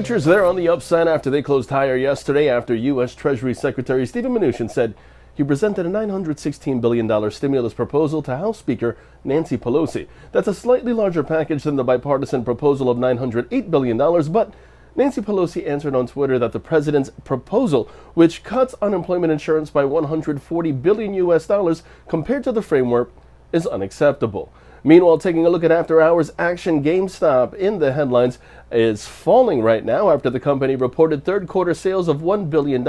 Futures, they're on the upside after they closed higher yesterday after U.S. Treasury Secretary Steven Mnuchin said he presented a $916 billion stimulus proposal to House Speaker Nancy Pelosi. That's a slightly larger package than the bipartisan proposal of $908 billion, but Nancy Pelosi answered on Twitter that the president's proposal, which cuts unemployment insurance by $140 billion US compared to the framework, is unacceptable. Meanwhile, taking a look at after-hours action, GameStop in the headlines is falling right now after the company reported third-quarter sales of $1 billion,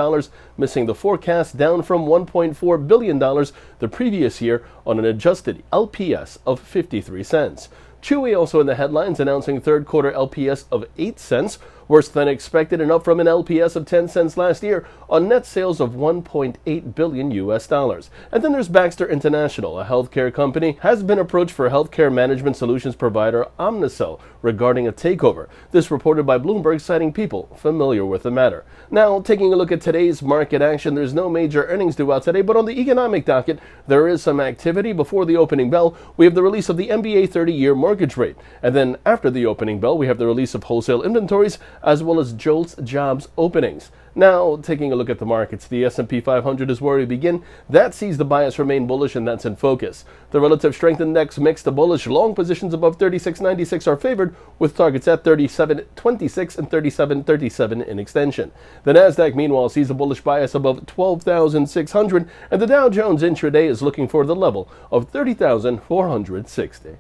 missing the forecast, down from $1.4 billion the previous year on an adjusted LPS of 53 cents. Chewy also in the headlines, announcing third-quarter LPS of 8 cents, worse than expected and up from an LPS of 10 cents last year on net sales of $1.8 billion US. And then there's Baxter International, a healthcare company, has been approached for healthcare management solutions provider Omnicell regarding a takeover. This reported by Bloomberg, citing people familiar with the matter. Now, taking a look at today's market action, there's no major earnings due out today, but on the economic docket, there is some activity. Before the opening bell, we have the release of the NBA 30-year mortgage rate. And then after the opening bell, we have the release of wholesale inventories, as well as JOLTS jobs openings. Now, taking a look at the markets, the SP500 is where we begin. That sees the bias remain bullish, and that's in focus. The relative strength index mixed to bullish. Long positions above 36.96 are favored, with targets at 37.26 and 37.37 in extension. The Nasdaq, meanwhile, sees a bullish bias above 12,600, and the Dow Jones intraday is looking for the level of 30,460.